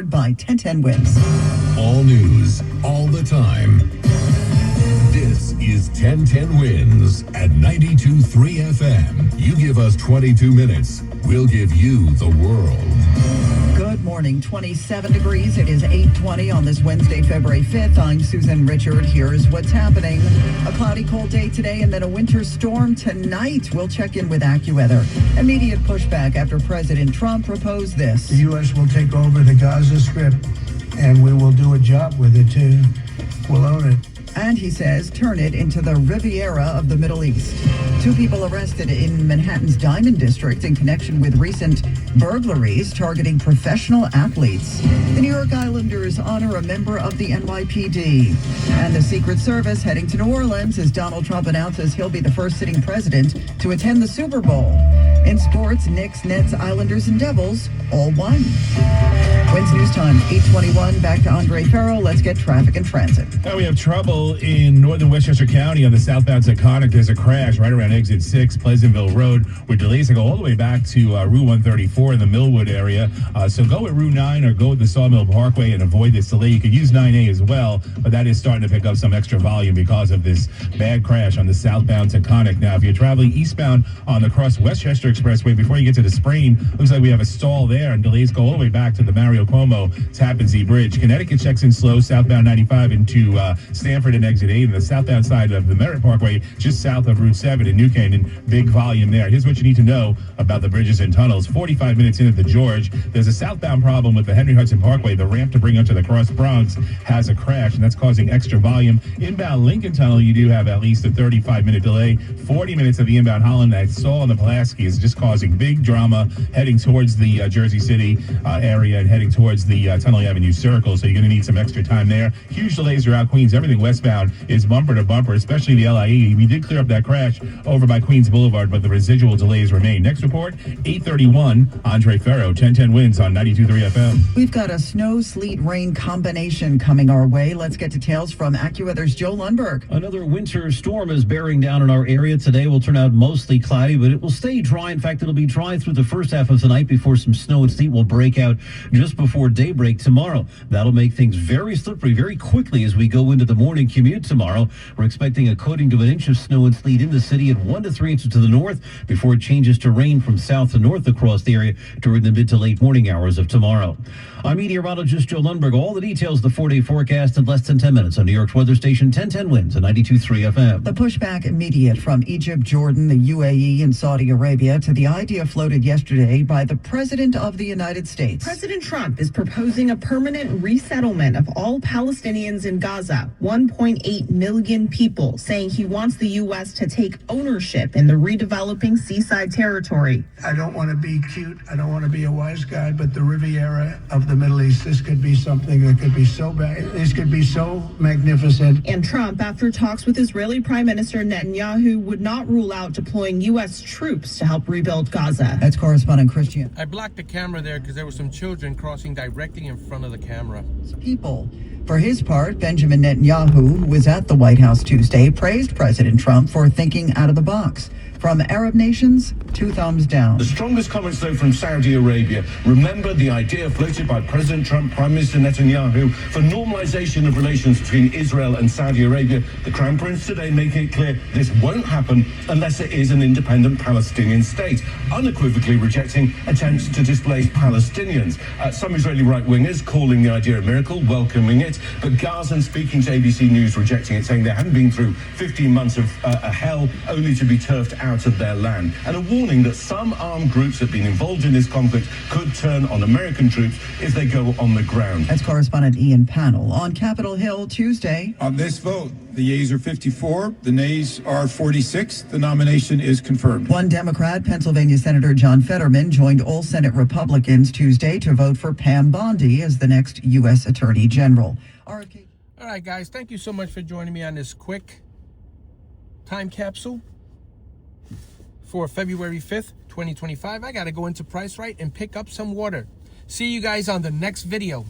powered by 1010 Wins. All news, all the time. This is 1010 Wins at 92.3 FM. You give us 22 minutes, we'll give you the world. Good morning, 27 degrees. It is 8:20 on this Wednesday, February 5th. I'm Susan Richard. Here's what's happening. A cloudy, cold day today and then a winter storm tonight. We'll check in with AccuWeather. Immediate pushback after President Trump proposed this. The U.S. will take over the Gaza Strip, and we will do a job with it, too. We'll own it. And he says, turn it into the Riviera of the Middle East. 2 people arrested in Manhattan's Diamond District in connection with recent burglaries targeting professional athletes. The New York Islanders honor a member of the NYPD. And the Secret Service heading to New Orleans as Donald Trump announces he'll be the first sitting president to attend the Super Bowl. In sports, Knicks, Nets, Islanders, and Devils all won. Wednesday News Time, 8:21. Back to Andre Farrell. Let's get traffic and transit. Now we have trouble in northern Westchester County on the southbound Taconic. There's a crash right around exit 6, Pleasantville Road, with delays that go all the way back to Route 134 in the Millwood area. So go with Route 9 or go with the Sawmill Parkway and avoid this delay. You could use 9A as well, but that is starting to pick up some extra volume because of this bad crash on the southbound Taconic. Now, if you're traveling eastbound on the Cross Westchester Expressway, before you get to the Sprain, looks like we have a stall there, and delays go all the way back to the Mario Cuomo Tappan Zee Bridge. Connecticut checks in slow southbound 95 into Stamford and exit 8, and the southbound side of the Merritt Parkway just south of Route 7 in New Canaan. Big volume there. Here's what you need to know about the bridges and tunnels. 45 minutes in at the George, there's a southbound problem with the Henry Hudson Parkway. The ramp to bring up to the Cross Bronx has a crash, and that's causing extra volume. Inbound Lincoln Tunnel, you do have at least a 35-minute delay. 40 minutes of the inbound Holland that saw on the Pulaski is just causing big drama heading towards the Jersey City area and heading towards the Tunnel Avenue Circle, so you're going to need some extra time there. Huge delays throughout Queens. Everything westbound is bumper to bumper, especially the LIE. We did clear up that crash over by Queens Boulevard, but the residual delays remain. Next report, 8:31. Andre Farrow, 1010 Wins on 92.3 FM. We've got a snow, sleet, rain combination coming our way. Let's get details from AccuWeather's Joe Lundberg. Another winter storm is bearing down in our area today. Will turn out mostly cloudy, but it will stay dry. In fact, it'll be dry through the first half of the night before some snow and sleet will break out just before daybreak tomorrow. That'll make things very slippery very quickly as we go into the morning commute tomorrow. We're expecting a coating to an inch of snow and sleet in the city at 1 to 3 inches to the north before it changes to rain from south to north across the area during the mid to late morning hours of tomorrow. I'm meteorologist Joe Lundberg. All the details of the 4-day forecast in less than 10 minutes on New York's weather station 1010 Wins on 92.3 FM. The pushback immediate from Egypt, Jordan, the UAE, and Saudi Arabia to the idea floated yesterday by the President of the United States. President Trump is proposing a permanent resettlement of all Palestinians in Gaza, 1.8 million people, saying he wants the U.S. to take ownership in the redeveloping seaside territory. I don't want to be cute. I don't want to be a wise guy, but the Riviera of the Middle East, this could be something that could be so bad. This could be so magnificent. And Trump, after talks with Israeli Prime Minister Netanyahu, would not rule out deploying U.S. troops to help rebuild Gaza. That's correspondent Christian. I blocked the camera there because there were some children crossing directly in front of the camera. People. For his part, Benjamin Netanyahu, who was at the White House Tuesday, praised President Trump for thinking out of the box. From Arab nations, 2 thumbs down. The strongest comments, though, from Saudi Arabia. Remember the idea floated by President Trump, Prime Minister Netanyahu, for normalization of relations between Israel and Saudi Arabia. The Crown Prince today making it clear this won't happen unless it is an independent Palestinian state, unequivocally rejecting attempts to displace Palestinians. Some Israeli right-wingers calling the idea a miracle, welcoming it, but Gazans speaking to ABC News rejecting it, saying they hadn't been through 15 months of a hell only to be turfed out of their land, and a warning that some armed groups have been involved in this conflict could turn on American troops if they go on the ground. That's correspondent Ian Pannell on Capitol Hill Tuesday. On this vote, the yeas are 54, the nays are 46. The nomination is confirmed. One Democrat, Pennsylvania Senator John Fetterman, joined all Senate Republicans Tuesday to vote for Pam Bondi as the next U.S. Attorney General. All right, guys, thank you so much for joining me on this quick time capsule for February 5th, 2025. I got to go into Price Right and pick up some water. See you guys on the next video.